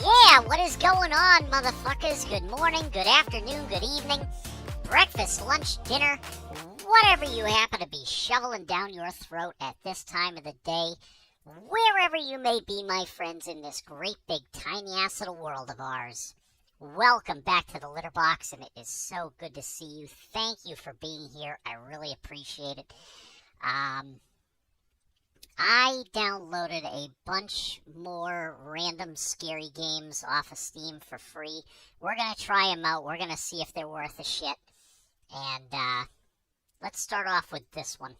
Yeah, what is going on, motherfuckers? Good morning, good afternoon, good evening, breakfast, lunch, dinner, whatever you happen to be shoveling down your throat at this time of the day, wherever you may be, my friends, in this great big tiny ass little world of ours. Welcome back to the Litter Box, and it is so good to see you. Thank you for being here. I really appreciate it. I downloaded a bunch more random scary games off of Steam for free. We're going to try them out. We're going to see if they're worth a shit. And let's start off with this one.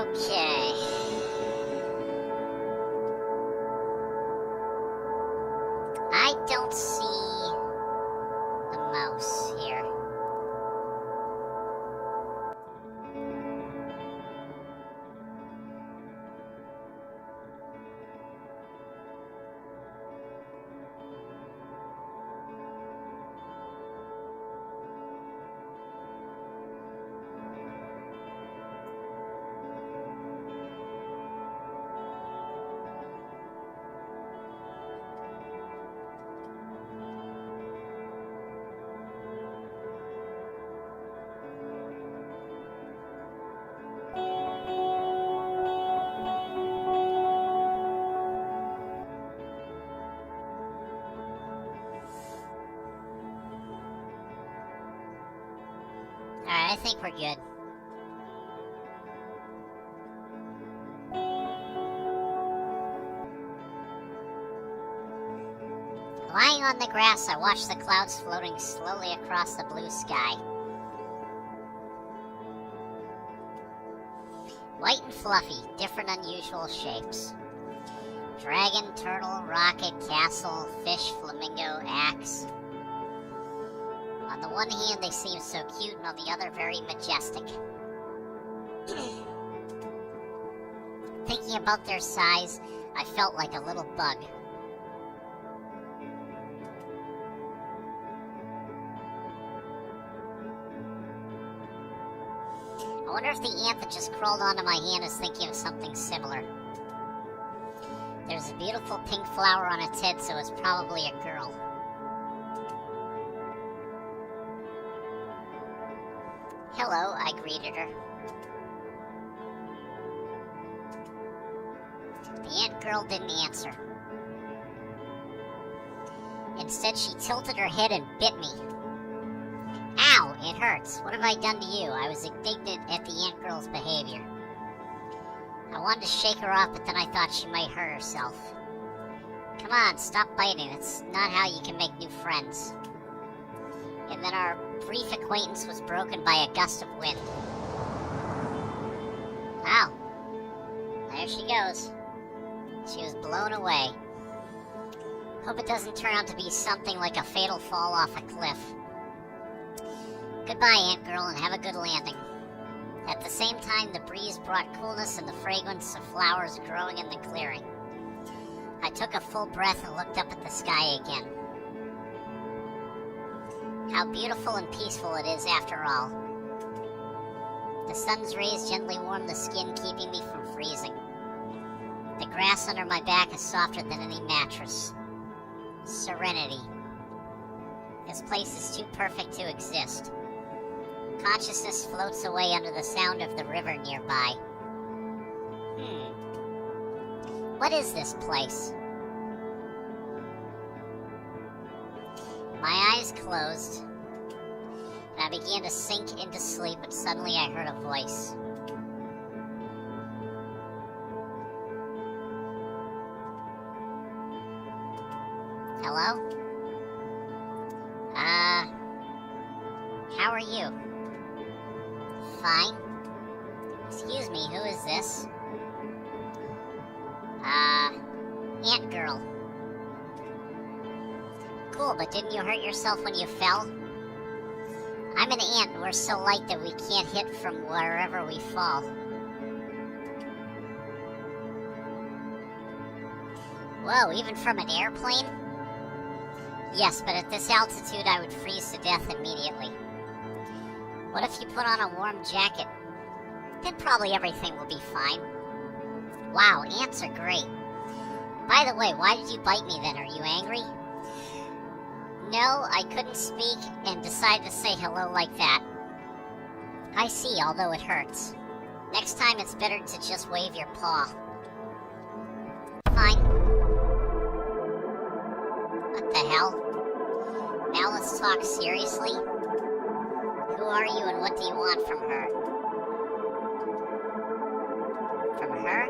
Okay. I don't see the mouse here. Alright, I think we're good. Lying on the grass, I watch the clouds floating slowly across the blue sky. White and fluffy, different unusual shapes. Dragon, turtle, rocket, castle, fish, flamingo, axe. On the one hand, they seem so cute, and on the other, very majestic. Thinking about their size, I felt like a little bug. I wonder if the ant that just crawled onto my hand is thinking of something similar. There's a beautiful pink flower on its head, so it's probably a girl. Hello, I greeted her. The ant girl didn't answer. Instead, she tilted her head and bit me. Ow, it hurts. What have I done to you? I was indignant at the ant girl's behavior. I wanted to shake her off, but then I thought she might hurt herself. Come on, stop biting. It's not how you can make new friends. And then our brief acquaintance was broken by a gust of wind. Wow. There she goes. She was blown away. Hope it doesn't turn out to be something like a fatal fall off a cliff. Goodbye, Ant Girl, and have a good landing. At the same time, the breeze brought coolness and the fragrance of flowers growing in the clearing. I took a full breath and looked up at the sky again. How beautiful and peaceful it is after all. The sun's rays gently warm the skin, keeping me from freezing. The grass under my back is softer than any mattress. Serenity. This place is too perfect to exist. Consciousness floats away under the sound of the river nearby. What is this place? My eyes closed, and I began to sink into sleep, but suddenly I heard a voice. Hello? How are you? Fine. Excuse me, who is this? Ant Girl. Cool, but didn't you hurt yourself when you fell? I'm an ant, and we're so light that we can't hit from wherever we fall. Whoa, even from an airplane? Yes, but at this altitude I would freeze to death immediately. What if you put on a warm jacket? Then probably everything will be fine. Wow, ants are great. By the way, why did you bite me then? Are you angry? No, I couldn't speak and decided to say hello like that. I see, although it hurts. Next time it's better to just wave your paw. Fine. What the hell? Now let's talk seriously. Who are you and what do you want from her? From her?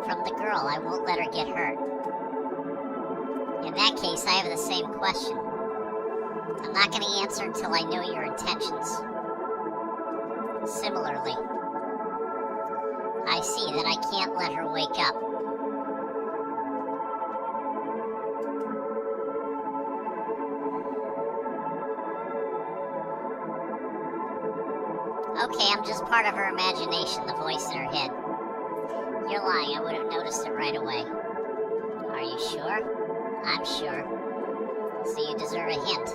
From the girl. I won't let her get hurt. In that case, I have the same question. I'm not going to answer until I know your intentions. Similarly. I see, then I can't let her wake up. Okay, I'm just part of her imagination, the voice in her head. You're lying, I would have noticed it right away. Are you sure? I'm sure. So you deserve a hint.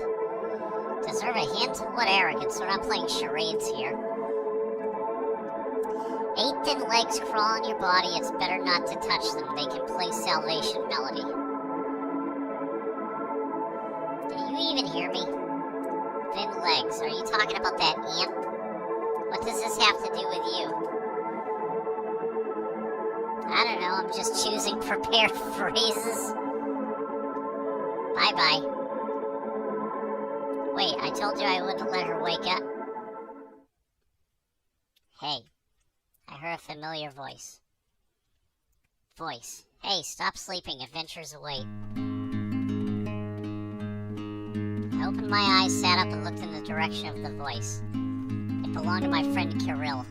Deserve a hint? What arrogance, we're not playing charades here. 8 thin legs crawl on your body, it's better not to touch them. They can play Salvation Melody. Do you even hear me? Thin legs, are you talking about that ant? What does this have to do with you? I don't know, I'm just choosing prepared phrases. Bye-bye. Wait, I told you I wouldn't let her wake up. Hey, I heard a familiar voice. Hey, stop sleeping, adventures await. I opened my eyes, sat up, and looked in the direction of the voice. It belonged to my friend Kirill.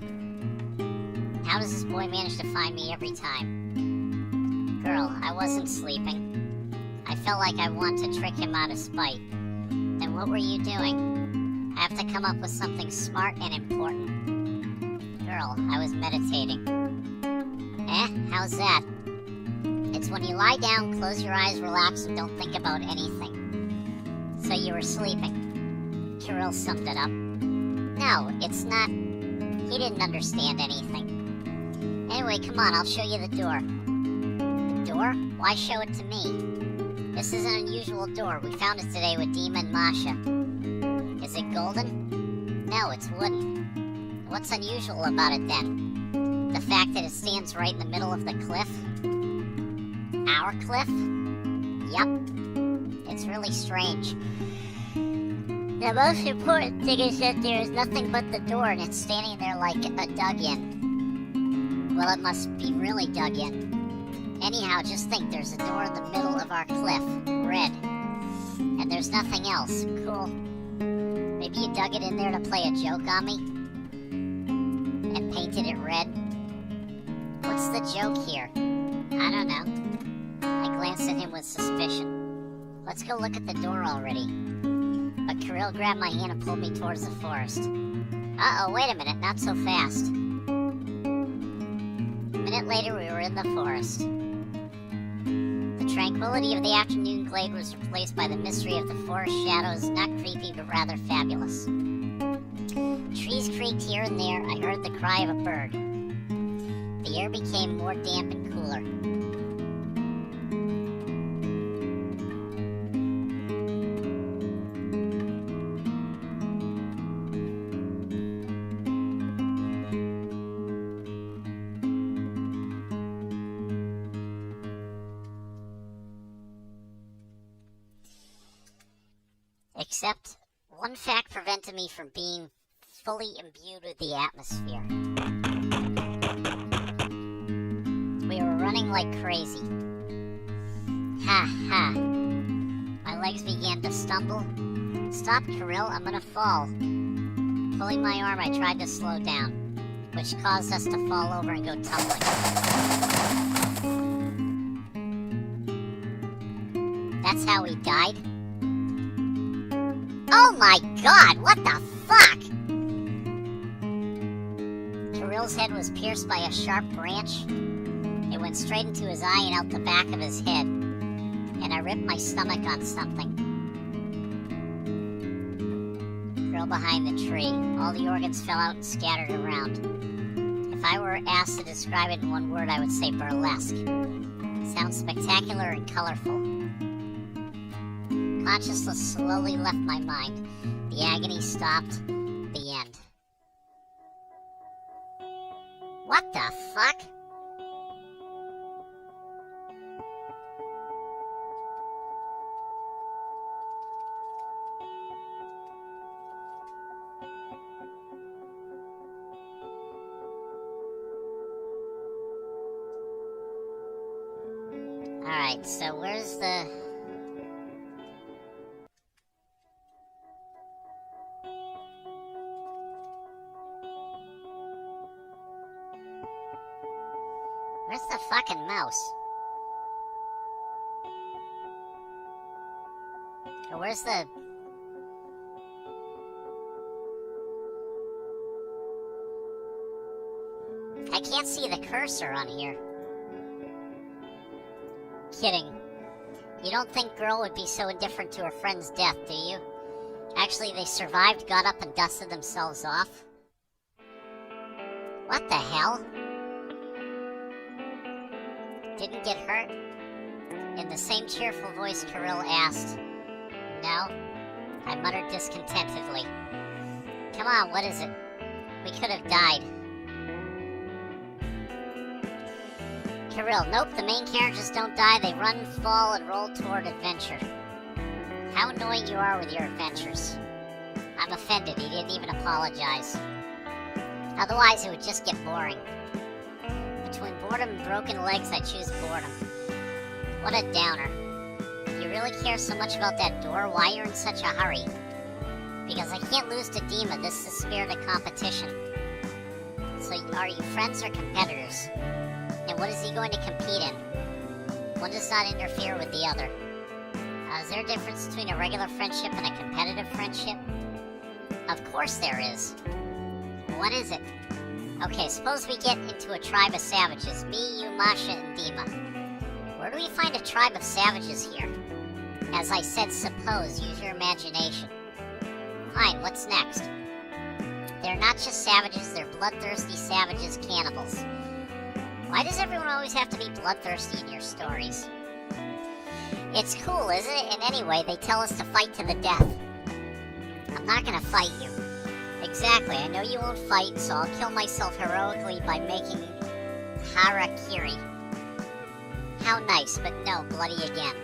How does this boy manage to find me every time? Girl, I wasn't sleeping. I felt like I wanted to trick him out of spite. Then what were you doing? I have to come up with something smart and important. Girl, I was meditating. How's that? It's when you lie down, close your eyes, relax, and don't think about anything. So you were sleeping. Kirill summed it up. No, it's not. He didn't understand anything. Anyway, come on, I'll show you the door. The door? Why show it to me? This is an unusual door. We found it today with Dima and Masha. Is it golden? No, it's wooden. What's unusual about it then? The fact that it stands right in the middle of the cliff? Our cliff? Yup. It's really strange. The most important thing is that there is nothing but the door and it's standing there like a dug in. Well, it must be really dug in. Anyhow, just think, there's a door in the middle of our cliff, red. And there's nothing else. Cool. Maybe you dug it in there to play a joke on me? And painted it red? What's the joke here? I don't know. I glanced at him with suspicion. Let's go look at the door already. But but Kirill grabbed my hand and pulled me towards the forest. Uh-oh, wait a minute, not so fast. A minute later, we were in the forest. The tranquility of the afternoon glade was replaced by the mystery of the forest shadows, not creepy, but rather fabulous. Trees creaked here and there. I heard the cry of a bird. The air became more damp and cooler. Except, one fact prevented me from being fully imbued with the atmosphere. We were running like crazy. Ha ha. My legs began to stumble. Stop, Kirill, I'm gonna fall. Pulling my arm, I tried to slow down, which caused us to fall over and go tumbling. That's how we died? Oh my god, what the fuck? Kirill's head was pierced by a sharp branch. It went straight into his eye and out the back of his head, and I ripped my stomach on something. Kirill behind the tree. All the organs fell out and scattered around. If I were asked to describe it in one word, I would say burlesque. Sounds spectacular and colorful. Consciousness slowly left my mind. The agony stopped. The end. What the fuck? Alright, so where's the... Where's the fucking mouse? Or where's the... I can't see the cursor on here. Kidding. You don't think Girl would be so indifferent to her friend's death, do you? Actually, they survived, got up, and dusted themselves off. What the hell? Didn't get hurt? In the same cheerful voice, Kirill asked. No? I muttered discontentedly. Come on, what is it? We could have died. Kirill, nope, the main characters don't die. They run, fall, and roll toward adventure. How annoying you are with your adventures. I'm offended he didn't even apologize. Otherwise, it would just get boring. Between boredom and broken legs, I choose boredom. What a downer. You really care so much about that door? Why you're in such a hurry? Because I can't lose to Dima. This is the spirit of competition. So are you friends or competitors? And what is he going to compete in? One does not interfere with the other. Is there a difference between a regular friendship and a competitive friendship? Of course there is. What is it? Okay, suppose we get into a tribe of savages. Me, you, Masha, and Dima. Where do we find a tribe of savages here? As I said, suppose. Use your imagination. Fine, what's next? They're not just savages, they're bloodthirsty savages, cannibals. Why does everyone always have to be bloodthirsty in your stories? It's cool, isn't it? And anyway, they tell us to fight to the death. I'm not gonna fight you. Exactly, I know you won't fight, so I'll kill myself heroically by making harakiri. How nice, but no, bloody again.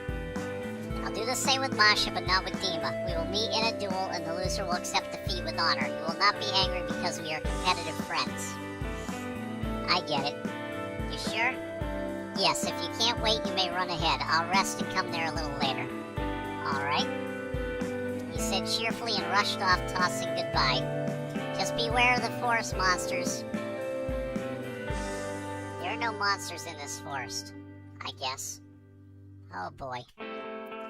I'll do the same with Masha, but not with Dima. We will meet in a duel, and the loser will accept defeat with honor. You will not be angry because we are competitive friends. I get it. You sure? Yes, if you can't wait, you may run ahead. I'll rest and come there a little later. Alright. He said cheerfully and rushed off, tossing goodbye. Just beware of the forest monsters. There are no monsters in this forest, I guess. Oh boy.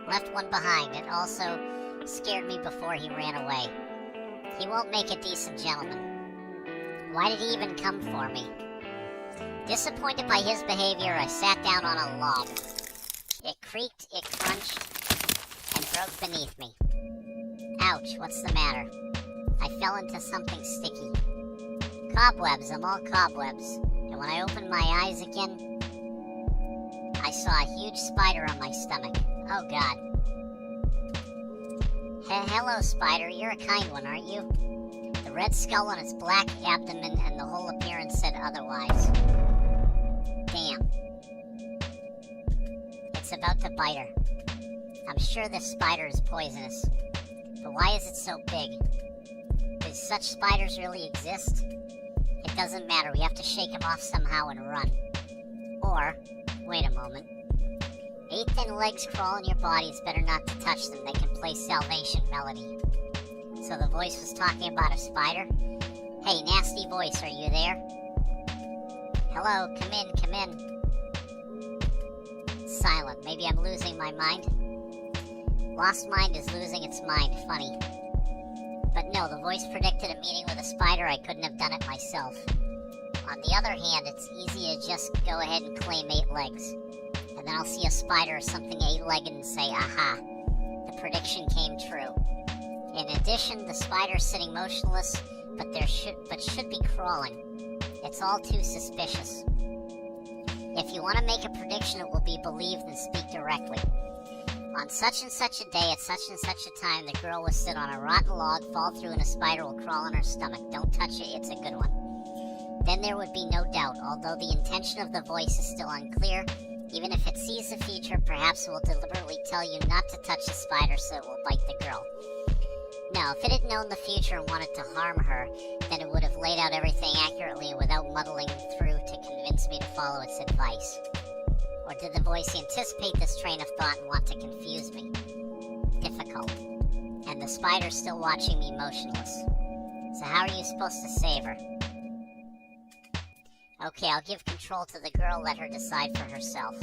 Left one behind, and also, Scared me before he ran away. He won't make a decent gentleman. Why did he even come for me? Disappointed by his behavior, I sat down on a log. It creaked, it crunched, and broke beneath me. Ouch, what's the matter? I fell into something sticky. Cobwebs, I'm all cobwebs. And when I opened my eyes again, I saw a huge spider on my stomach. Oh God. Hello, spider, you're a kind one, aren't you? The red skull on its black abdomen and the whole appearance said otherwise. Damn. It's about to bite her. I'm sure this spider is poisonous. But why is it so big? Do such spiders really exist? It doesn't matter, we have to shake him off somehow and run. Or, wait a moment. 8 thin legs crawl in your body, it's better not to touch them, they can play Salvation melody. So the voice was talking about a spider? Hey, nasty voice, are you there? Hello, come in, come in. Silent, maybe I'm losing my mind? Lost mind is losing its mind, funny. But no, the voice predicted a meeting with a spider, I couldn't have done it myself. On the other hand, it's easy to just go ahead and claim 8 legs. And then I'll see a spider or something 8-legged and say, aha, the prediction came true. In addition, the spider's sitting motionless, but should be crawling. It's all too suspicious. If you want to make a prediction, it will be believed and speak directly. On such and such a day, at such and such a time, the girl will sit on a rotten log, fall through, and a spider will crawl in her stomach. Don't touch it, it's a good one. Then there would be no doubt, although the intention of the voice is still unclear. Even if it sees the future, perhaps it will deliberately tell you not to touch the spider so it will bite the girl. Now, if it had known the future and wanted to harm her, then it would have laid out everything accurately without muddling through to convince me to follow its advice. Or did the voice anticipate this train of thought and want to confuse me? Difficult. And the spider's still watching me motionless. So how are you supposed to save her? Okay, I'll give control to the girl, let her decide for herself.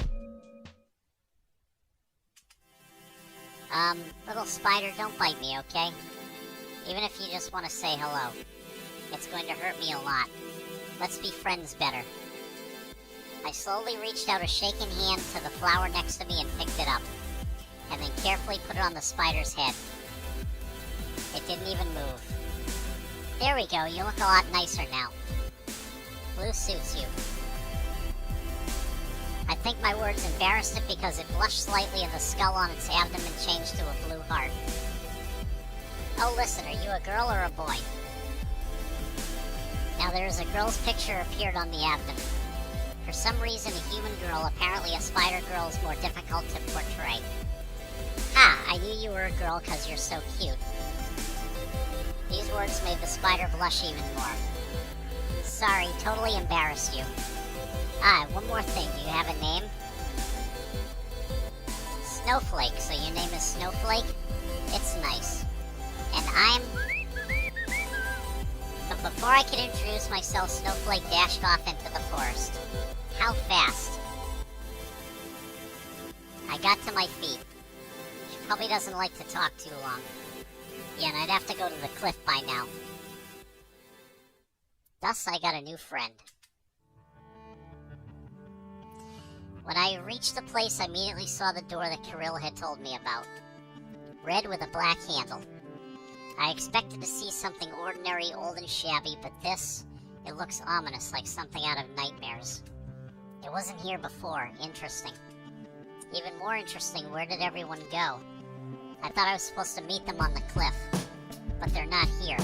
Little spider, don't bite me, okay? Even if you just want to say hello. It's going to hurt me a lot. Let's be friends better. I slowly reached out a shaking hand to the flower next to me and picked it up, and then carefully put it on the spider's head. It didn't even move. There we go, you look a lot nicer now. Blue suits you. I think my words embarrassed it because it blushed slightly and the skull on its abdomen changed to a blue heart. Oh, listen, are you a girl or a boy? Now there is a girl's picture appeared on the abdomen. For some reason, a human girl, apparently a spider girl, is more difficult to portray. Ha! I knew you were a girl because you're so cute. These words made the spider blush even more. Sorry, totally embarrassed you. Ah, one more thing. Do you have a name? Snowflake. So your name is Snowflake? It's nice. And I'm... But before I could introduce myself, Snowflake dashed off into the forest. How fast? I got to my feet. She probably doesn't like to talk too long. Yeah, and I'd have to go to the cliff by now. Thus, I got a new friend. When I reached the place, I immediately saw the door that Kirill had told me about. Red with a black handle. I expected to see something ordinary, old and shabby, but this, it looks ominous, like something out of nightmares. It wasn't here before. Interesting. Even more interesting, where did everyone go? I thought I was supposed to meet them on the cliff, but they're not here.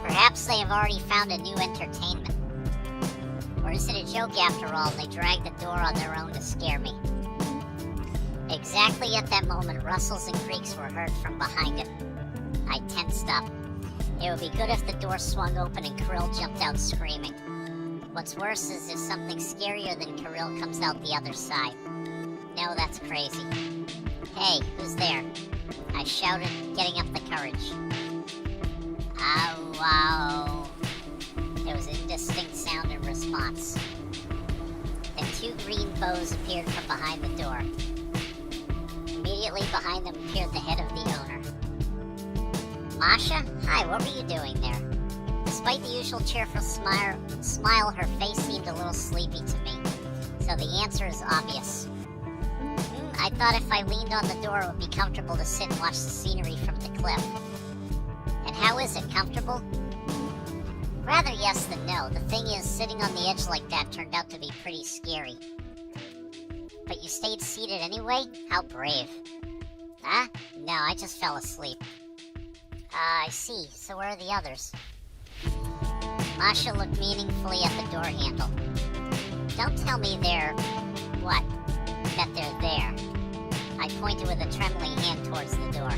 Perhaps they have already found a new entertainment. Or is it a joke after all, and they dragged the door on their own to scare me? Exactly at that moment, rustles and creaks were heard from behind it. I tensed up. It would be good if the door swung open and Kirill jumped out screaming. What's worse is if something scarier than Kirill comes out the other side. No, that's crazy. Hey, who's there? I shouted, getting up the courage. Ow, wow. There was an indistinct sound in response. Then two green bows appeared from behind the door. Immediately behind them appeared the head of the owner. Masha? Hi, what were you doing there? Despite the usual cheerful smile, her face seemed a little sleepy to me. So the answer is obvious. I thought if I leaned on the door it would be comfortable to sit and watch the scenery from the cliff. And how is it, comfortable? Rather yes than no. The thing is, sitting on the edge like that turned out to be pretty scary. But you stayed seated anyway? How brave. Huh? No, I just fell asleep. I see. So where are the others? Masha looked meaningfully at the door handle. Don't tell me they're... what? That they're there. I pointed with a trembling hand towards the door.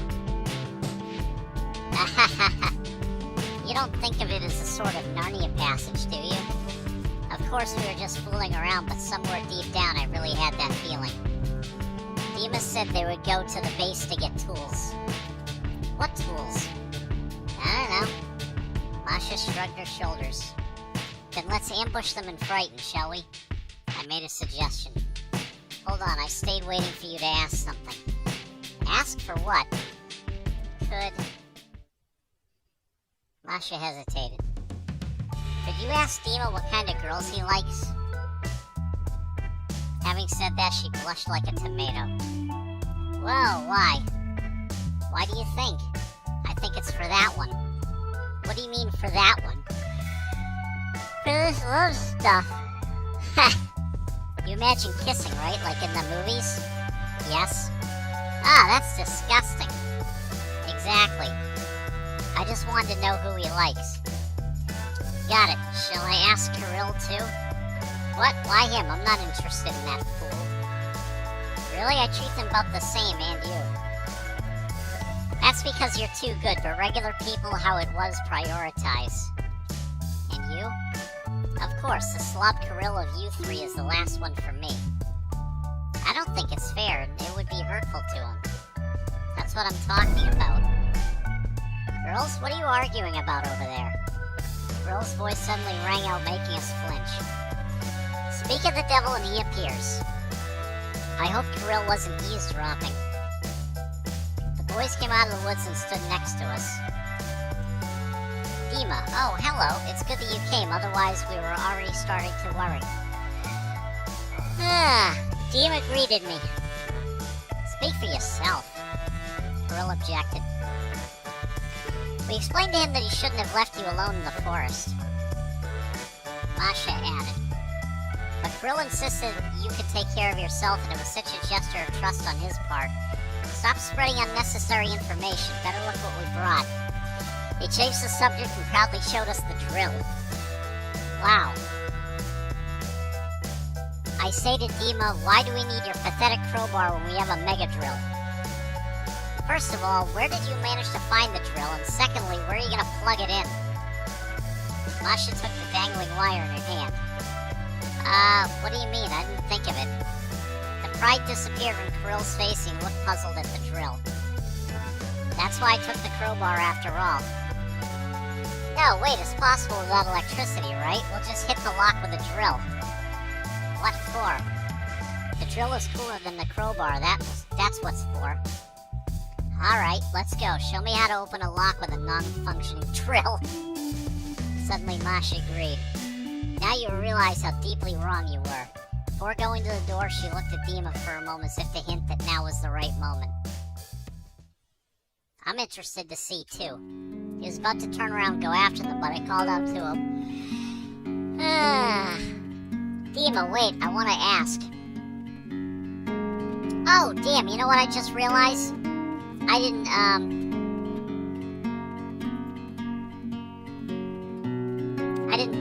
You don't think of it as a sort of Narnia passage, do you? Of course we were just fooling around, but somewhere deep down I really had that feeling. Dima said they would go to the base to get tools. What tools? I don't know. Masha shrugged her shoulders. Then let's ambush them and frighten, shall we? I made a suggestion. Hold on, I stayed waiting for you to ask something. Ask for what? Could... Masha hesitated. Could you ask Dima what kind of girls he likes? Having said that, she blushed like a tomato. Whoa, why? Why do you think? I think it's for that one. What do you mean for that one? For this love stuff. Ha! You imagine kissing, right? Like in the movies? Yes? Ah, that's disgusting. Exactly. I just wanted to know who he likes. Got it. Shall I ask Kirill too? What? Why him? I'm not interested in that fool. Really? I treat them both the same, and you. That's because you're too good, but regular people, how it was, prioritize. And you? Of course, the slob Kirill of you three is the last one for me. I don't think it's fair, and it would be hurtful to him. That's what I'm talking about. Girls, what are you arguing about over there? Kirill's voice suddenly rang out, making us flinch. Speak of the devil and he appears. I hope Kirill wasn't eavesdropping. The boys came out of the woods and stood next to us. Dima, oh, hello. It's good that you came, otherwise we were already starting to worry. Dima greeted me. Speak for yourself. Kirill objected. We explained to him that he shouldn't have left you alone in the forest. Masha added. But Kirill insisted you could take care of yourself, and it was such a gesture of trust on his part. Stop spreading unnecessary information. Better look what we brought. He changed the subject and proudly showed us the drill. Wow. I say to Dima, why do we need your pathetic crowbar when we have a mega drill? First of all, where did you manage to find the drill? And secondly, where are you gonna plug it in? Masha took the dangling wire in her hand. What do you mean? I didn't think of it. The pride disappeared from Kirill's face and he looked puzzled at the drill. That's why I took the crowbar after all. No, wait, it's possible without electricity, right? We'll just hit the lock with a drill. What for? The drill is cooler than the crowbar, that's what's for. Alright, let's go. Show me how to open a lock with a non-functioning drill. Suddenly Masha agreed. Now you realize how deeply wrong you were. Before going to the door, she looked at Dima for a moment as if to hint that now was the right moment. I'm interested to see, too. He was about to turn around and go after them, but I called out to him. Dima, wait, I want to ask. Oh, damn, you know what I just realized? I didn't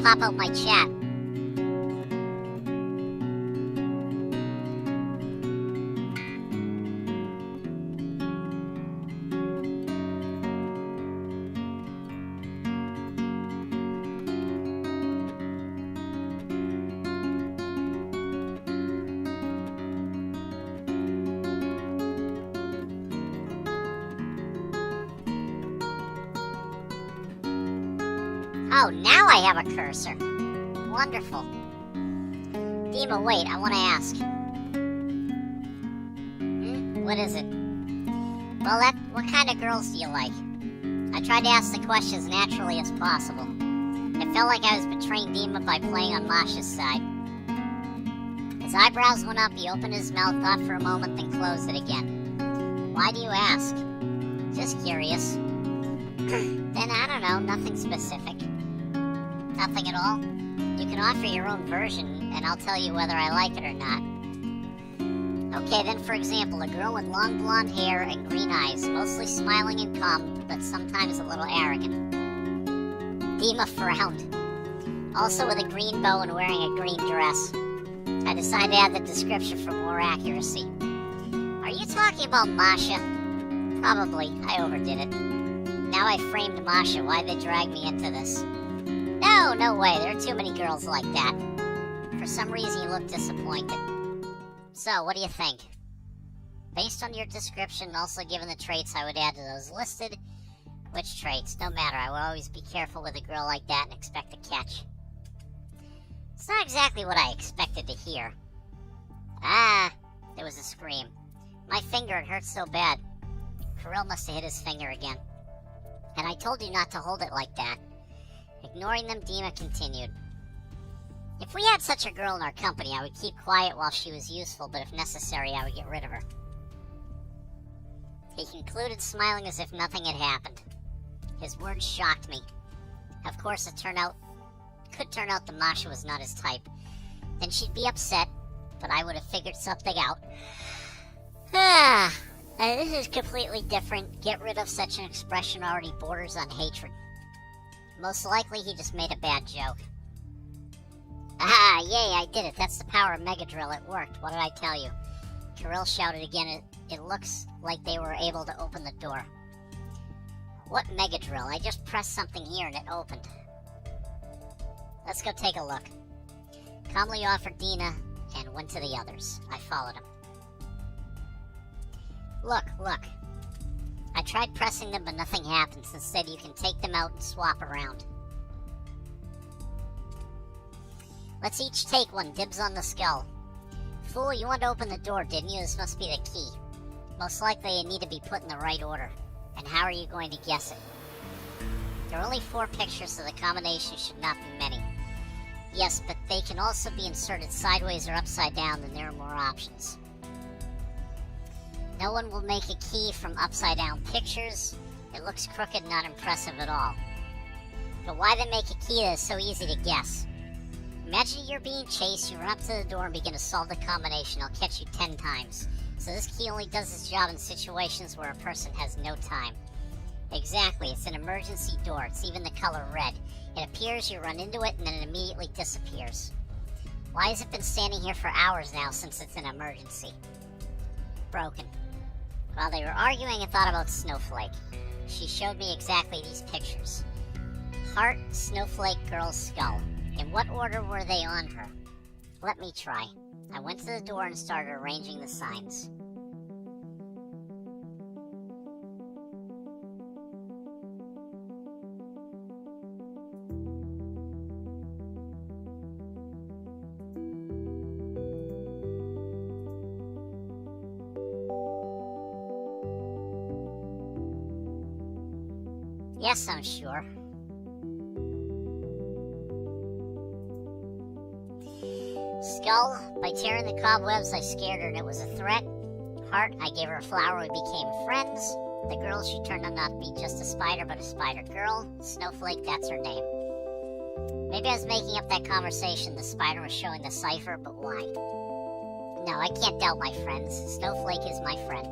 pop out my chat. Oh, now I have a cursor. Wonderful. Dima, wait, I want to ask. What is it? Well, what kind of girls do you like? I tried to ask the question as naturally as possible. It felt like I was betraying Dima by playing on Masha's side. His eyebrows went up, he opened his mouth, thought for a moment, then closed it again. Why do you ask? Just curious. Then I don't know, nothing specific. Nothing at all? You can offer your own version, and I'll tell you whether I like it or not. Okay, then for example, a girl with long blonde hair and green eyes, mostly smiling and calm, but sometimes a little arrogant. Dima frowned. Also with a green bow and wearing a green dress. I decided to add the description for more accuracy. Are you talking about Masha? Probably. I overdid it. Now I framed Masha. Why'd they drag me into this? No way. There are too many girls like that. For some reason you look disappointed. So, what do you think? Based on your description and also given the traits I would add to those listed, which traits? No matter, I will always be careful with a girl like that and expect a catch. It's not exactly what I expected to hear. Ah, there was a scream. My finger, it hurts so bad. Kirill must have hit his finger again. And I told you not to hold it like that. Ignoring them, Dima continued. If we had such a girl in our company, I would keep quiet while she was useful, but if necessary, I would get rid of her. He concluded, smiling as if nothing had happened. His words shocked me. Of course, it could turn out that Masha was not his type. Then she'd be upset, but I would have figured something out. This is completely different. Get rid of such an expression already borders on hatred. Most likely, he just made a bad joke. Yay, I did it. That's the power of Megadrill. It worked. What did I tell you? Kirill shouted again. It looks like they were able to open the door. What Megadrill? I just pressed something here and it opened. Let's go take a look. Calmly offered Dina and went to the others. I followed him. Look. I tried pressing them, but nothing happens. Instead, you can take them out and swap around. Let's each take one. Dibs on the skull. Fool, you wanted to open the door, didn't you? This must be the key. Most likely they need to be put in the right order. And how are you going to guess it? There are only 4 pictures, so the combination should not be many. Yes, but they can also be inserted sideways or upside down, then there are more options. No one will make a key from upside down pictures. It looks crooked and not impressive at all. But why they make a key that is so easy to guess? Imagine you're being chased, you run up to the door and begin to solve the combination. I'll catch you 10 times. So this key only does its job in situations where a person has no time. Exactly, it's an emergency door. It's even the color red. It appears, you run into it, and then it immediately disappears. Why has it been standing here for hours now since it's an emergency? Broken. While they were arguing, I thought about Snowflake. She showed me exactly these pictures. Heart, snowflake, girl's skull. In what order were they on her? Let me try. I went to the door and started arranging the signs. Yes, I'm sure. Skull, by tearing the cobwebs, I scared her and it was a threat. Heart, I gave her a flower, we became friends. The girl, she turned out not to be just a spider, but a spider girl. Snowflake, that's her name. Maybe I was making up that conversation. The spider was showing the cipher, but why? No, I can't doubt my friends. Snowflake is my friend.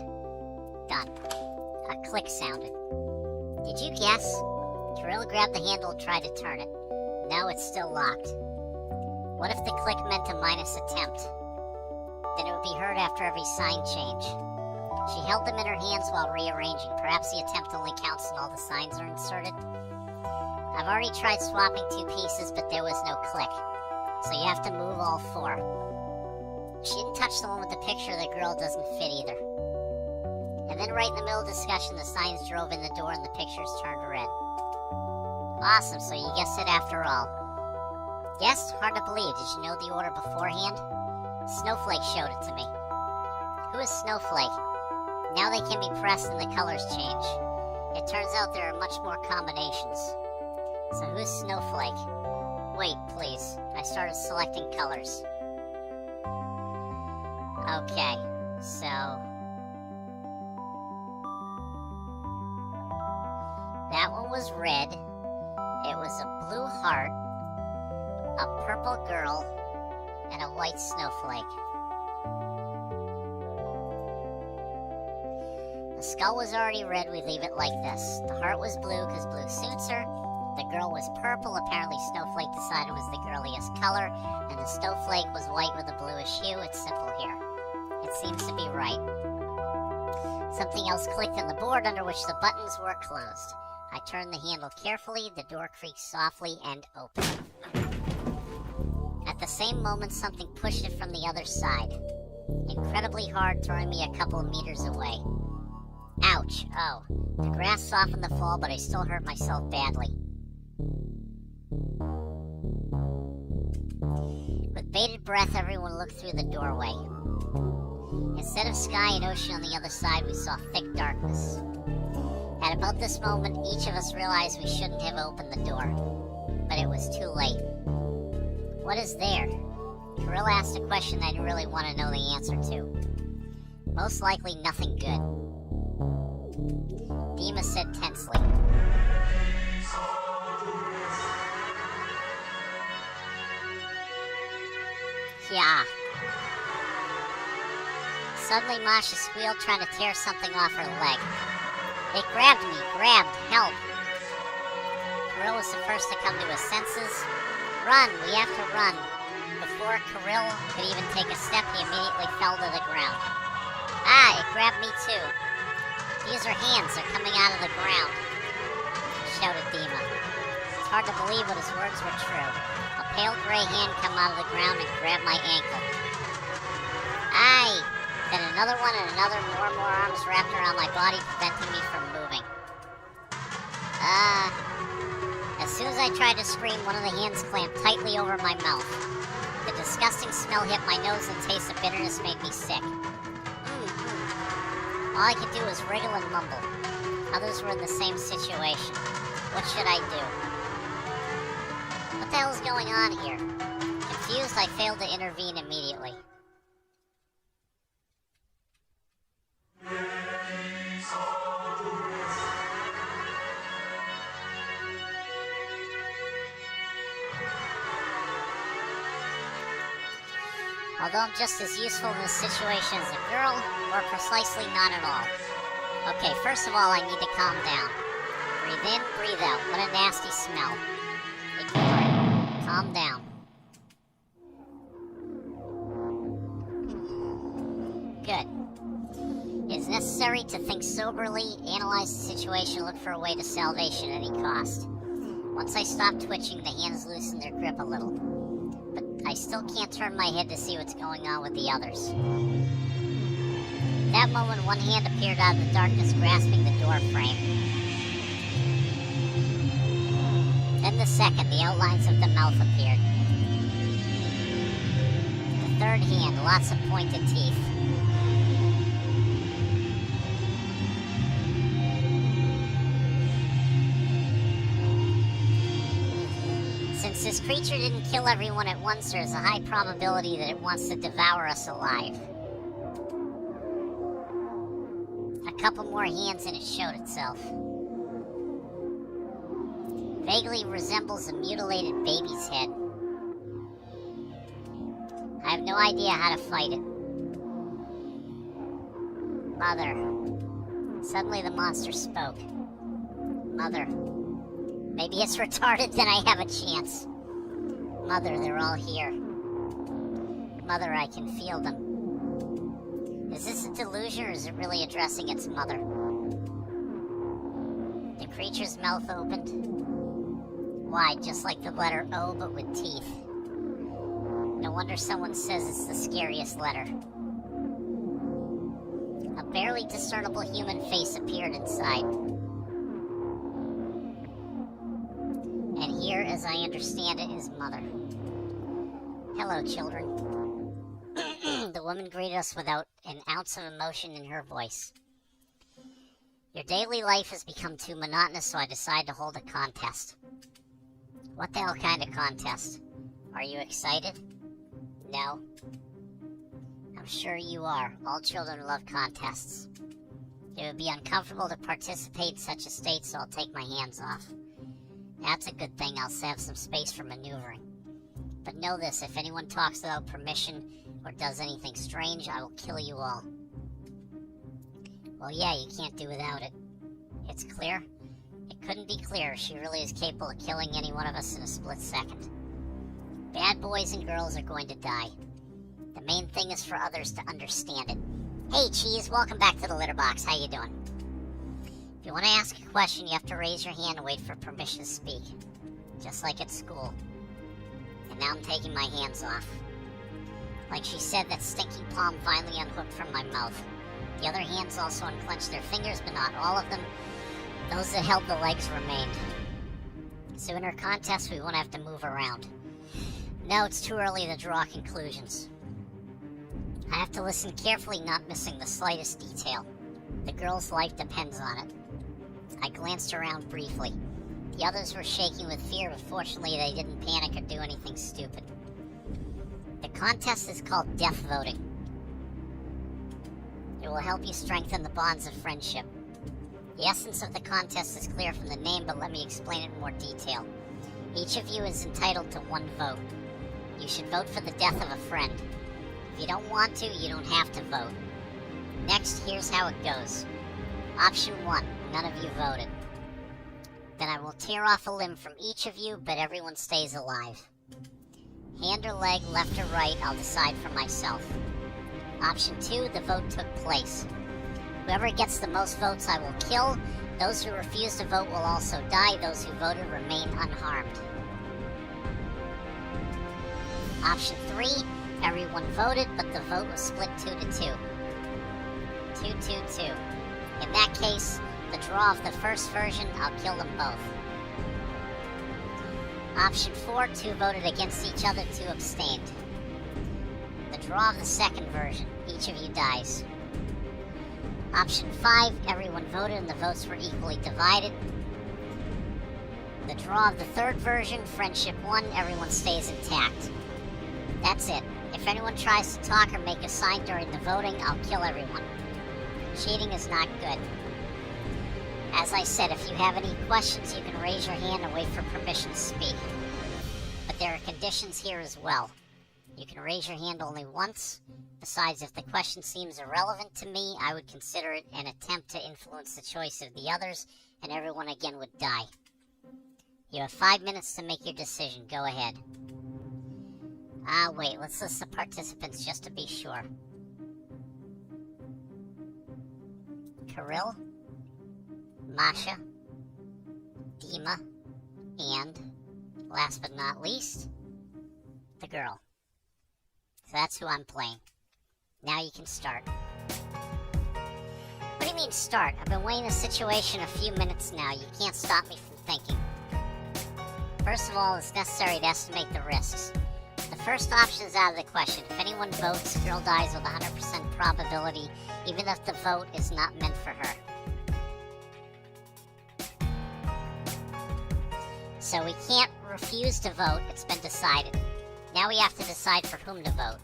Done. A click sounded. Did you guess? Kirill grabbed the handle and tried to turn it. No, it's still locked. What if the click meant a minus attempt? Then it would be heard after every sign change. She held them in her hands while rearranging. Perhaps the attempt only counts when all the signs are inserted. I've already tried swapping 2 pieces, but there was no click. So you have to move all 4. She didn't touch the one with the picture. The girl doesn't fit either. And then right in the middle of the discussion, the signs drove in the door and the pictures turned red. Awesome, so you guessed it after all. Guessed? Hard to believe. Did you know the order beforehand? Snowflake showed it to me. Who is Snowflake? Now they can be pressed and the colors change. It turns out there are much more combinations. So who's Snowflake? Wait, please. I started selecting colors. Okay, so... that one was red. It was a blue heart, a purple girl, and a white snowflake. The skull was already red, we leave it like this. The heart was blue because blue suits her. The girl was purple, apparently Snowflake decided was the girliest color. And the snowflake was white with a bluish hue. It's simple here. It seems to be right. Something else clicked on the board under which the buttons were closed. I turned the handle carefully, the door creaked softly and opened. At the same moment, something pushed it from the other side. Incredibly hard, throwing me a couple of meters away. Ouch. Oh. The grass softened the fall, but I still hurt myself badly. With bated breath, everyone looked through the doorway. Instead of sky and ocean on the other side, we saw thick darkness. At about this moment, each of us realized we shouldn't have opened the door. But it was too late. What is there? Kirill asked a question I didn't really want to know the answer to. Most likely nothing good. Dima said tensely. Yeah. Suddenly Masha squealed, trying to tear something off her leg. It grabbed me. Grabbed. Help. Kirill was the first to come to his senses. Run. We have to run. Before Kirill could even take a step, he immediately fell to the ground. Ah, it grabbed me too. These are hands. They're coming out of the ground, shouted Dima. It's hard to believe, but his words were true. A pale gray hand came out of the ground and grabbed my ankle. Aye! Then another one and another, more and more arms wrapped around my body, preventing me from moving. As soon as I tried to scream, one of the hands clamped tightly over my mouth. The disgusting smell hit my nose and the taste of bitterness made me sick. All I could do was wriggle and mumble. Others were in the same situation. What should I do? What the hell is going on here? Confused, I failed to intervene immediately. Although I'm just as useful in this situation as a girl, or precisely not at all. Okay, first of all, I need to calm down. Breathe in, breathe out. What a nasty smell. Ignore it. Calm down. Good. It is necessary to think soberly, analyze the situation, look for a way to salvation at any cost. Once I stop twitching, the hands loosen their grip a little. But I still can't turn my head to see what's going on with the others. At that moment, one hand appeared out of the darkness, grasping the door frame. Then the second, the outlines of the mouth appeared. The third hand, lots of pointed teeth. Since this creature didn't kill everyone at once, there's a high probability that it wants to devour us alive. A couple more hands and it showed itself. Vaguely resembles a mutilated baby's head. I have no idea how to fight it. Mother. Suddenly the monster spoke. Mother. Maybe it's retarded, then I have a chance. Mother, they're all here. Mother, I can feel them. Is this a delusion, or is it really addressing its mother? The creature's mouth opened. Wide, just like the letter O, but with teeth. No wonder someone says it's the scariest letter. A barely discernible human face appeared inside. as I understand it, is Mother. Hello, children. The woman greeted us without an ounce of emotion in her voice. Your daily life has become too monotonous, so I decided to hold a contest. What the hell kind of contest? Are you excited? No? I'm sure you are. All children love contests. It would be uncomfortable to participate in such a state, so I'll take my hands off. That's a good thing. I'll have some space for maneuvering. But know this, if anyone talks without permission or does anything strange, I will kill you all. Well, yeah, you can't do without it. It's clear? It couldn't be clearer. She really is capable of killing any one of us in a split second. Bad boys and girls are going to die. The main thing is for others to understand it. Hey, Cheese, welcome back to the litter box. How you doing? If you want to ask a question, you have to raise your hand and wait for permission to speak. Just like at school. And now I'm taking my hands off. Like she said, that stinky palm finally unhooked from my mouth. The other hands also unclenched their fingers, but not all of them. Those that held the legs remained. So in our contest, we won't have to move around. No, it's too early to draw conclusions. I have to listen carefully, not missing the slightest detail. The girl's life depends on it. I glanced around briefly. The others were shaking with fear, but fortunately they didn't panic or do anything stupid. The contest is called death voting. It will help you strengthen the bonds of friendship. The essence of the contest is clear from the name, but let me explain it in more detail. Each of you is entitled to one vote. You should vote for the death of a friend. If you don't want to, you don't have to vote. Next, here's how it goes. Option 1, none of you voted. Then I will tear off a limb from each of you, but everyone stays alive. Hand or leg, left or right, I'll decide for myself. Option 2, the vote took place. Whoever gets the most votes I will kill. Those who refuse to vote will also die. Those who voted remain unharmed. Option 3, everyone voted, but the vote was split 2-2. 2-2-2. In that case, the draw of the first version, I'll kill them both. Option 4, 2 voted against each other, 2 abstained. The draw of the second version, each of you dies. Option 5, everyone voted and the votes were equally divided. The draw of the third version, friendship 1, everyone stays intact. That's it. If anyone tries to talk or make a sign during the voting, I'll kill everyone. Cheating is not good. As I said, if you have any questions, you can raise your hand and wait for permission to speak. But there are conditions here as well. You can raise your hand only once. Besides, if the question seems irrelevant to me, I would consider it an attempt to influence the choice of the others, and everyone again would die. You have 5 minutes to make your decision. Go ahead. Wait, let's list the participants just to be sure. Kirill, Masha, Dima, and, last but not least, the girl. So that's who I'm playing. Now you can start. What do you mean start? I've been weighing the situation a few minutes now. You can't stop me from thinking. First of all, it's necessary to estimate the risks. The first option is out of the question. If anyone votes, the girl dies with 100% probability, even if the vote is not meant for her. So we can't refuse to vote. It's been decided. Now we have to decide for whom to vote.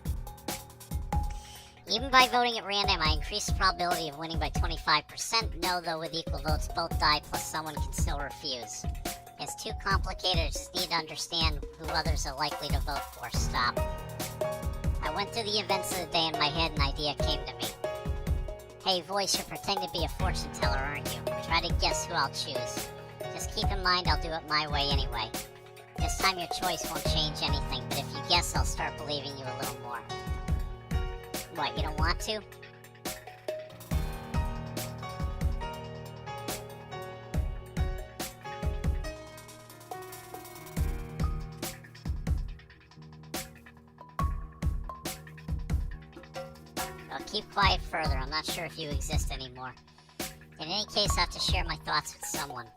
Even by voting at random, I increase the probability of winning by 25%. No, though, with equal votes, both die, plus someone can still refuse. It's too complicated. I just need to understand who others are likely to vote for. Stop. I went through the events of the day in my head, and an idea came to me. Hey, voice, you're pretending to be a fortune teller, aren't you? Try to guess who I'll choose. Just keep in mind I'll do it my way anyway. This time your choice won't change anything, but if you guess, I'll start believing you a little more. What, you don't want to? I'll keep quiet further. I'm not sure if you exist anymore. In any case, I have to share my thoughts with someone.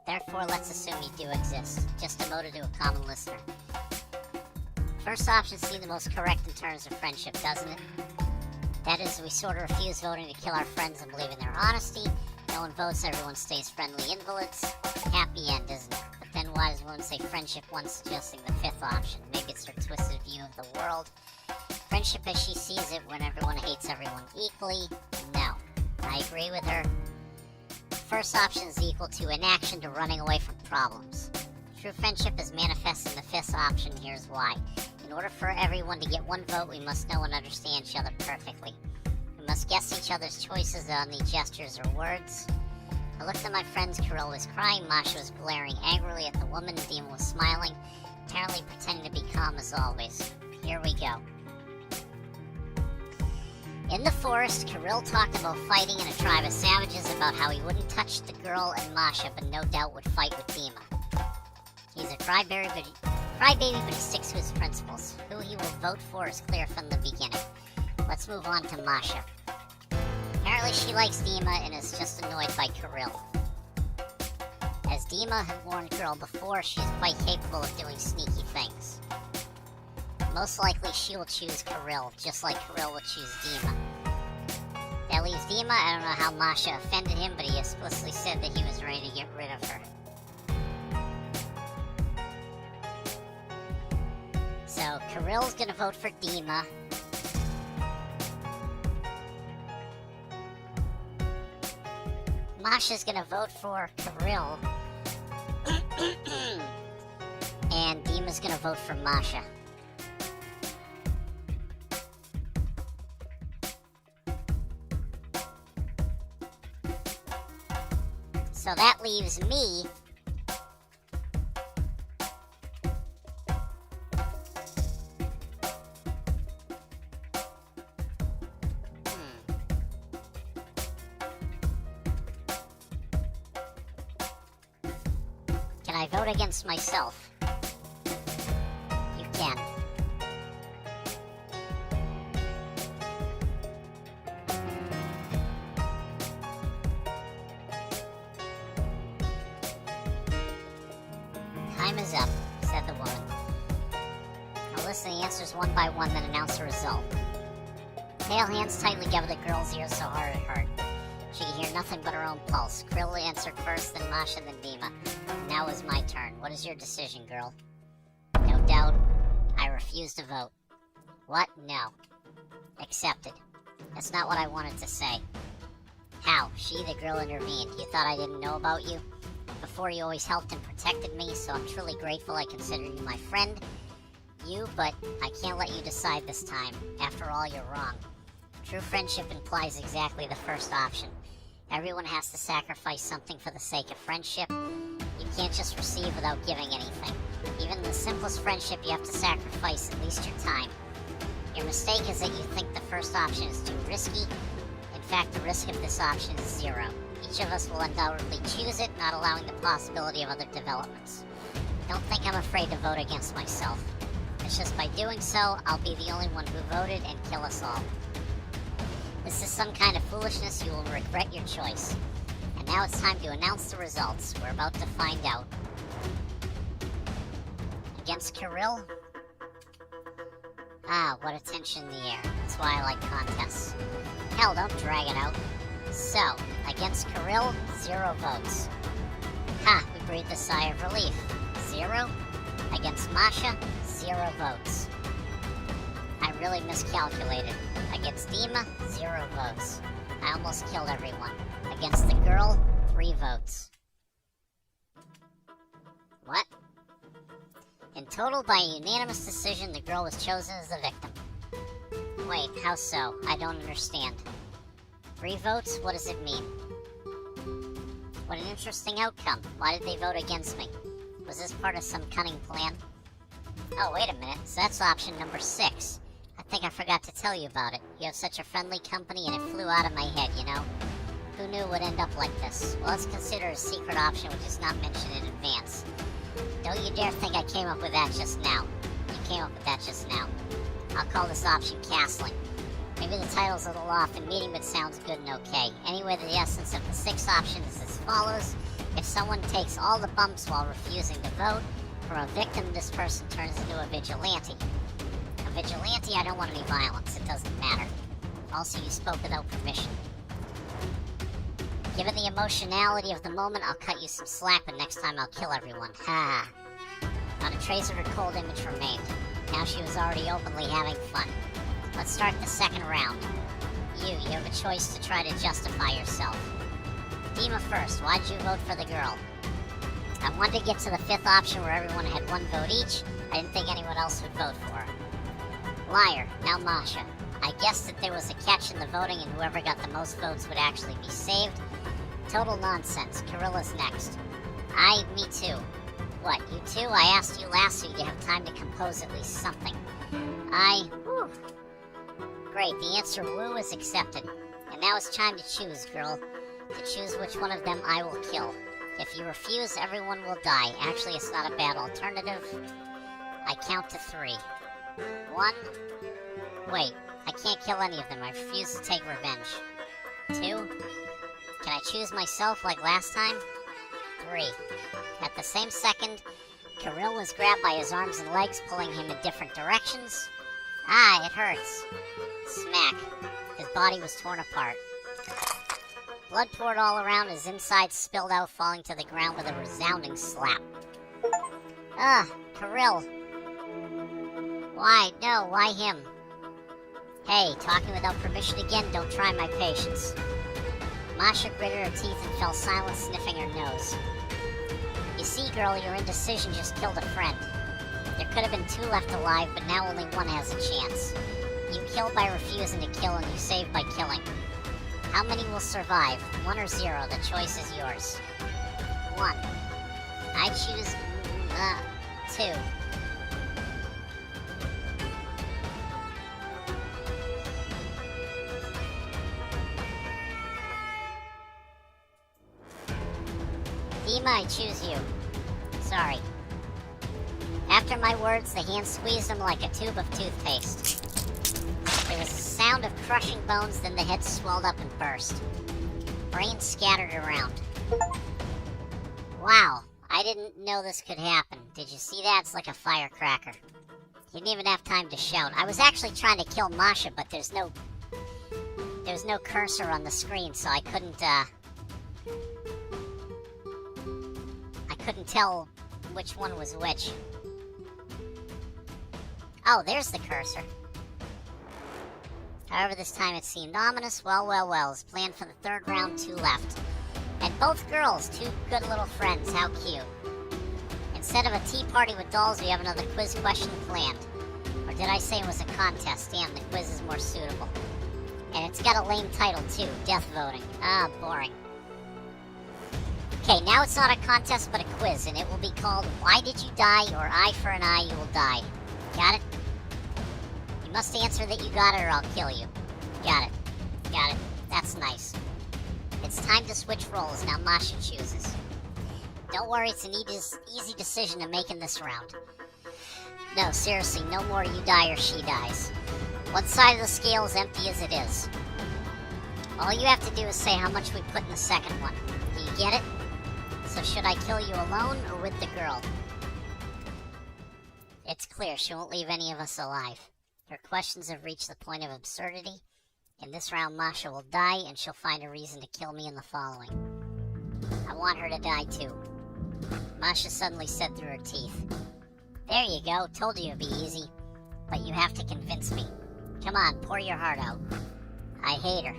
Therefore, let's assume you do exist. Just demoted to a common listener. First option seemed the most correct in terms of friendship, doesn't it? That is, we sort of refuse voting to kill our friends and believe in their honesty. No one votes, everyone stays friendly invalids. Happy end, isn't it? But then why does one say friendship when suggesting the fifth option? Maybe it's her twisted view of the world. Friendship as she sees it when everyone hates everyone equally? No. I agree with her. First option is equal to inaction to running away from problems. True friendship is manifest in the fifth option. Here's why. In order for everyone to get one vote, we must know and understand each other perfectly. We must guess each other's choices on the gestures or words. I looked at my friends. Kirill was crying, Masha was glaring angrily at the woman, and Dima was smiling, apparently pretending to be calm as always. Here we go. In the forest, Kirill talked about fighting in a tribe of savages, about how he wouldn't touch the girl and Masha, but no doubt would fight with Dima. He's a crybaby, but he sticks to his principles. Who he will vote for is clear from the beginning. Let's move on to Masha. Apparently she likes Dima and is just annoyed by Kirill. As Dima had warned Kirill before, she is quite capable of doing sneaky things. Most likely she will choose Kirill, just like Kirill would choose Dima. That leaves Dima. I don't know how Masha offended him, but he explicitly said that he was ready to get rid of her. So, Kirill's gonna vote for Dima. Masha's gonna vote for Kirill. And Dima's gonna vote for Masha. So that leaves me Can I vote against myself? You can. Time is up, said the woman. I'll listen to the answers one by one, then announce the result. Pale hands tightly covered the girl's ears so hard it hurt. She could hear nothing but her own pulse. Kirill answered first, then Masha, then Dima. Now is my turn. What is your decision, girl? No doubt. I refuse to vote. What? No. Accepted. That's not what I wanted to say. How? She, the girl, intervened. You thought I didn't know about you? Before, you always helped and protected me, so I'm truly grateful. I consider you my friend. But I can't let you decide this time. After all, you're wrong. True friendship implies exactly the first option. Everyone has to sacrifice something for the sake of friendship. You can't just receive without giving anything. Even in the simplest friendship, you have to sacrifice at least your time. Your mistake is that you think the first option is too risky. In fact, the risk of this option is zero. Each of us will undoubtedly choose it, not allowing the possibility of other developments. Don't think I'm afraid to vote against myself. It's just by doing so, I'll be the only one who voted and kill us all. This is some kind of foolishness. You will regret your choice. And now it's time to announce the results. We're about to find out. Against Kirill? Ah, what a tension in the air. That's why I like contests. Hell, don't drag it out. So, against Kirill, 0 votes. Ha, we breathed a sigh of relief. 0. Against Masha, 0 votes. I really miscalculated. Against Dima, 0 votes. I almost killed everyone. Against the girl, 3 votes. What? In total, by a unanimous decision, the girl was chosen as the victim. Wait, how so? I don't understand. 3 votes? What does it mean? What an interesting outcome. Why did they vote against me? Was this part of some cunning plan? Oh, wait a minute. So that's option number 6. I think I forgot to tell you about it. You have such a friendly company and it flew out of my head, you know? Who knew it would end up like this? Well, let's consider a secret option which is not mentioned in advance. Don't you dare think I came up with that just now. You came up with that just now. I'll call this option castling. Maybe the title's a little off and meeting, but sounds good and okay. Anyway, the essence of the 6 options is as follows. If someone takes all the bumps while refusing to vote, from a victim, this person turns into a vigilante. A vigilante, I don't want any violence. It doesn't matter. Also, you spoke without permission. Given the emotionality of the moment, I'll cut you some slack, but next time I'll kill everyone. Ha! Not a trace of her cold image remained. Now she was already openly having fun. Let's start the second round. You have a choice to try to justify yourself. Dima first, why'd you vote for the girl? I wanted to get to the fifth option where everyone had one vote each. I didn't think anyone else would vote for her. Liar, now Masha. I guessed that there was a catch in the voting and whoever got the most votes would actually be saved. Total nonsense. Kirilla's next. Me too. What, you too? I asked you last so you'd have time to compose at least something. Whew. Great, the answer woo is accepted. And now it's time to choose, girl. To choose which one of them I will kill. If you refuse, everyone will die. Actually, it's not a bad alternative. I count to 3. 1. Wait, I can't kill any of them. I refuse to take revenge. 2. Can I choose myself like last time? 3. At the same second, Kirill was grabbed by his arms and legs, pulling him in different directions. It hurts. Smack. His body was torn apart. Blood poured all around, his insides spilled out, falling to the ground with a resounding slap. Kirill. Why? No, why him? Hey, talking without permission again, don't try my patience. Masha gritted her teeth and fell silent, sniffing her nose. You see, girl, your indecision just killed a friend. There could have been 2 left alive, but now only 1 has a chance. You killed by refusing to kill, and you saved by killing. How many will survive? 1 or 0? The choice is yours. 1. I choose... 2. Dima, I choose you. Sorry. After my words, the hand squeezed him like a tube of toothpaste. There was a sound of crushing bones, then the head swelled up and burst. Brains scattered around. Wow, I didn't know this could happen. Did you see that? It's like a firecracker. He didn't even have time to shout. I was actually trying to kill Masha, but there's no cursor on the screen, so I couldn't tell which one was which. Oh, there's the cursor. However, this time it seemed ominous. Well, as planned for the 3rd round, 2 left. And both girls, 2 good little friends. How cute. Instead of a tea party with dolls, we have another quiz question planned. Or did I say it was a contest? Damn, the quiz is more suitable. And it's got a lame title, too. Death voting. Boring. Okay, now it's not a contest, but a quiz, and it will be called Why Did You Die? Or Eye for an Eye, You Will Die. Got it? You must answer that you got it, or I'll kill you. Got it. Got it. That's nice. It's time to switch roles. Now Masha chooses. Don't worry, it's an easy decision to make in this round. No, seriously, no more you die or she dies. One side of the scale is empty as it is. All you have to do is say how much we put in the second one. Do you get it? So should I kill you alone or with the girl? It's clear she won't leave any of us alive. Her questions have reached the point of absurdity. In this round, Masha will die, and she'll find a reason to kill me in the following. I want her to die too. Masha suddenly said through her teeth. There you go, told you it'd be easy. But you have to convince me. Come on, pour your heart out. I hate her.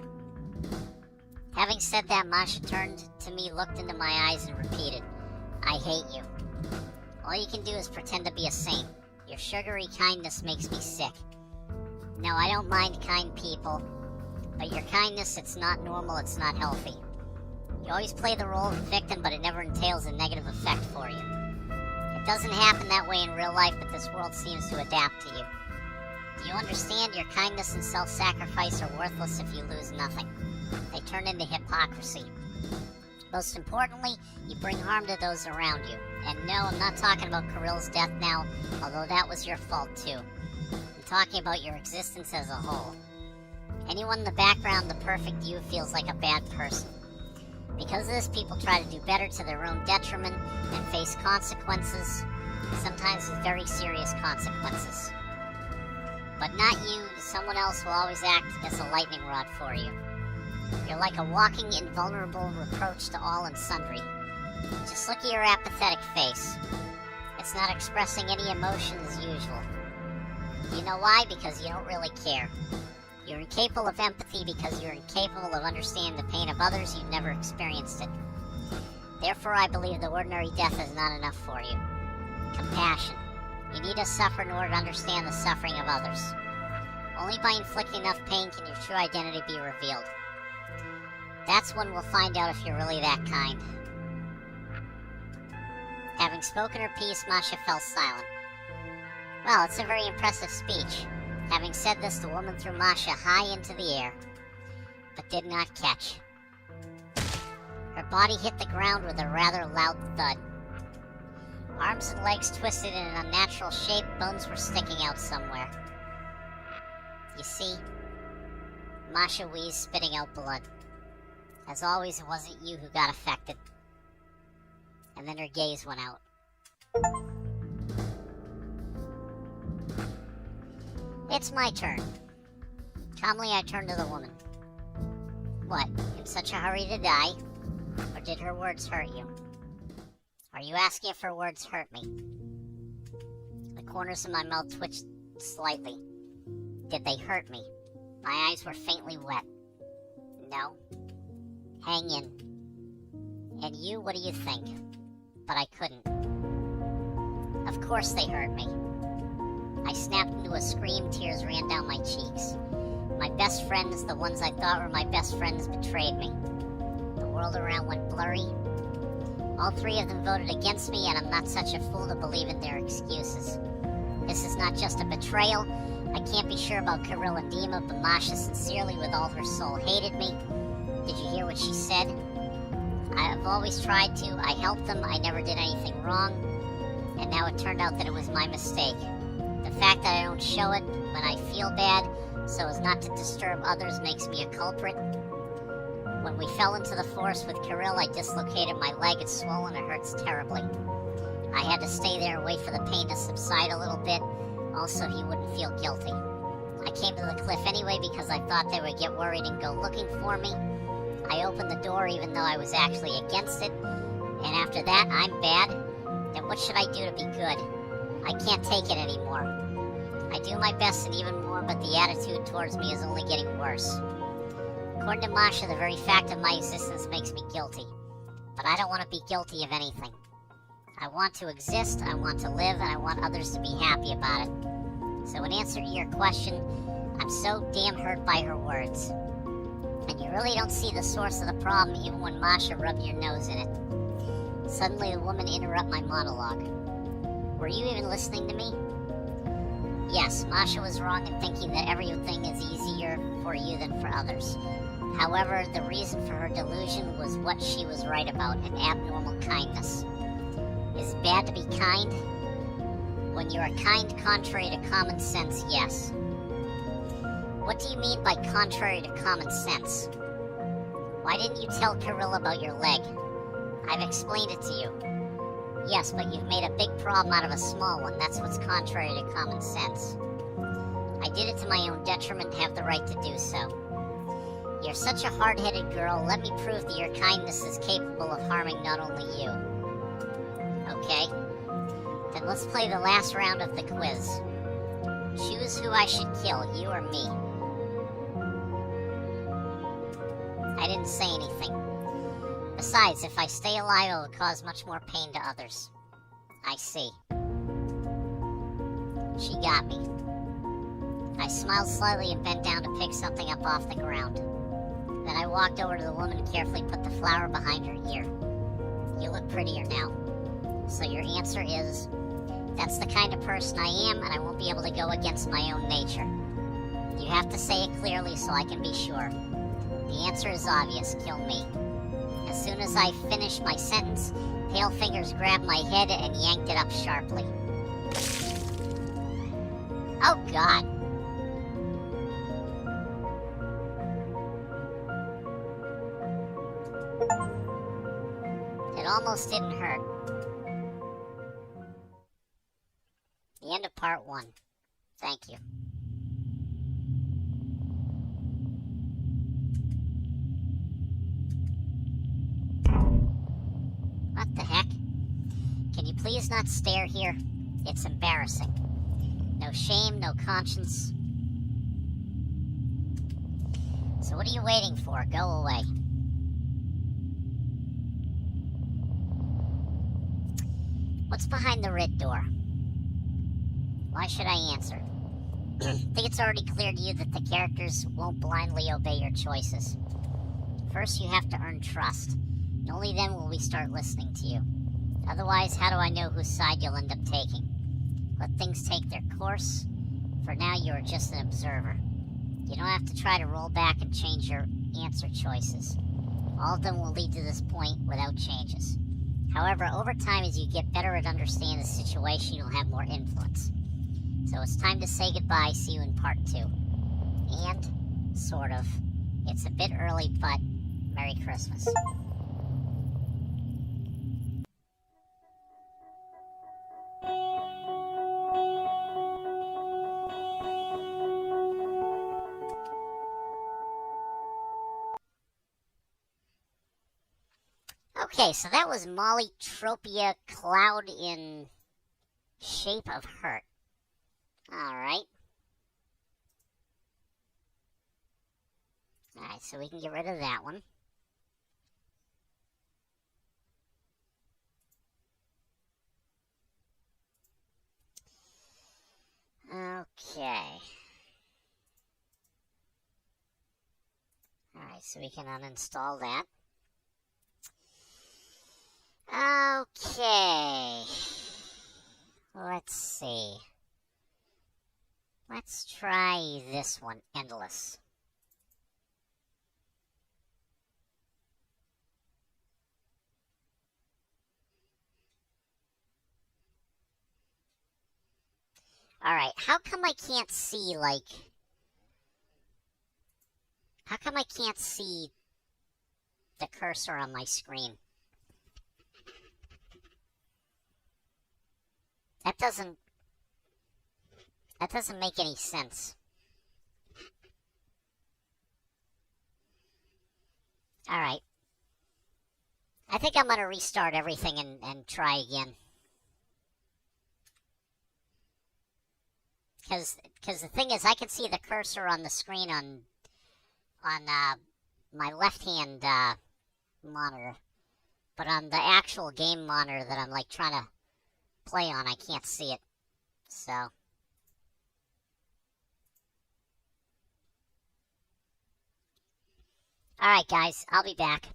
Having said that, Masha turned to me, looked into my eyes, and repeated, I hate you. All you can do is pretend to be a saint. Your sugary kindness makes me sick. No, I don't mind kind people. But your kindness, it's not normal, it's not healthy. You always play the role of a victim, but it never entails a negative effect for you. It doesn't happen that way in real life, but this world seems to adapt to you. Do you understand? Your kindness and self-sacrifice are worthless if you lose nothing. They turn into hypocrisy. Most importantly, you bring harm to those around you. And no, I'm not talking about Kirill's death now, although that was your fault too. I'm talking about your existence as a whole. Anyone in the background, the perfect you, feels like a bad person. Because of this, people try to do better to their own detriment and face consequences, sometimes with very serious consequences. But not you. Someone else will always act as a lightning rod for you. You're like a walking, invulnerable reproach to all and sundry. Just look at your apathetic face. It's not expressing any emotion as usual. You know why? Because you don't really care. You're incapable of empathy because you're incapable of understanding the pain of others. You've never experienced it. Therefore, I believe the ordinary death is not enough for you. Compassion. You need to suffer in order to understand the suffering of others. Only by inflicting enough pain can your true identity be revealed. That's when we'll find out if you're really that kind. Having spoken her piece, Masha fell silent. Well, it's a very impressive speech. Having said this, the woman threw Masha high into the air, but did not catch. Her body hit the ground with a rather loud thud. Arms and legs twisted in an unnatural shape, bones were sticking out somewhere. You see? Masha wheezed, spitting out blood. As always, it wasn't you who got affected. And then her gaze went out. It's my turn. Calmly, I turned to the woman. What, in such a hurry to die? Or did her words hurt you? Are you asking if her words hurt me? The corners of my mouth twitched slightly. Did they hurt me? My eyes were faintly wet. No. Hang in. And you, what do you think? But I couldn't. Of course they hurt me. I snapped into a scream, tears ran down my cheeks. My best friends, the ones I thought were my best friends, betrayed me. The world around went blurry. All three of them voted against me, and I'm not such a fool to believe in their excuses. This is not just a betrayal. I can't be sure about Kirill and Dima, but Masha sincerely, with all her soul, hated me. Did you hear what she said? I've always tried to. I helped them. I never did anything wrong. And now it turned out that it was my mistake. The fact that I don't show it when I feel bad, so as not to disturb others, makes me a culprit. When we fell into the forest with Kirill, I dislocated my leg. It's swollen. It hurts terribly. I had to stay there and wait for the pain to subside a little bit. Also, he wouldn't feel guilty. I came to the cliff anyway because I thought they would get worried and go looking for me. I opened the door even though I was actually against it. And after that, I'm bad. Then what should I do to be good? I can't take it anymore. I do my best and even more, but the attitude towards me is only getting worse. According to Masha, the very fact of my existence makes me guilty. But I don't want to be guilty of anything. I want to exist, I want to live, and I want others to be happy about it. So in answer to your question, I'm so damn hurt by her words. And you really don't see the source of the problem even when Masha rubbed your nose in it. Suddenly the woman interrupted my monologue. Were you even listening to me? Yes, Masha was wrong in thinking that everything is easier for you than for others. However, the reason for her delusion was what she was right about, an abnormal kindness. Is it bad to be kind? When you are kind contrary to common sense, yes. What do you mean by contrary to common sense? Why didn't you tell Kirill about your leg? I've explained it to you. Yes, but you've made a big problem out of a small one. That's what's contrary to common sense. I did it to my own detriment and have the right to do so. You're such a hard-headed girl. Let me prove that your kindness is capable of harming not only you. Okay? Then let's play the last round of the quiz. Choose who I should kill, you or me. I didn't say anything. Besides, if I stay alive, it will cause much more pain to others. I see. She got me. I smiled slightly and bent down to pick something up off the ground. Then I walked over to the woman and carefully put the flower behind her ear. You look prettier now. So your answer is, that's the kind of person I am, and I won't be able to go against my own nature. You have to say it clearly so I can be sure. The answer is obvious, kill me. As soon as I finished my sentence, pale fingers grabbed my head and yanked it up sharply. Oh God! almost didn't hurt. The end of part 1. Thank you. What the heck? Can you please not stare here? It's embarrassing. No shame, no conscience. So what are you waiting for? Go away. What's behind the red door? Why should I answer? I think it's already clear to you that the characters won't blindly obey your choices. First, you have to earn trust. And only then will we start listening to you. Otherwise, how do I know whose side you'll end up taking? Let things take their course. For now, you are just an observer. You don't have to try to roll back and change your answer choices. All of them will lead to this point without changes. However, over time, as you get better at understanding the situation, you'll have more influence. So it's time to say goodbye. See you in part 2. And, sort of. It's a bit early, but Merry Christmas. Okay, so that was Mollytropia Cloud in Shape of Hurt. Alright. Alright, so we can get rid of that one. Okay. Alright, so we can uninstall that. Okay. Let's see. Let's try this one, Endless. Alright, how come I can't see, like... How come I can't see the cursor on my screen? That doesn't make any sense. Alright. I think I'm going to restart everything and try again. Because the thing is, I can see the cursor on the screen on my left-hand monitor. But on the actual game monitor that I'm, like, trying to play on, I can't see it. So... Alright, guys, I'll be back.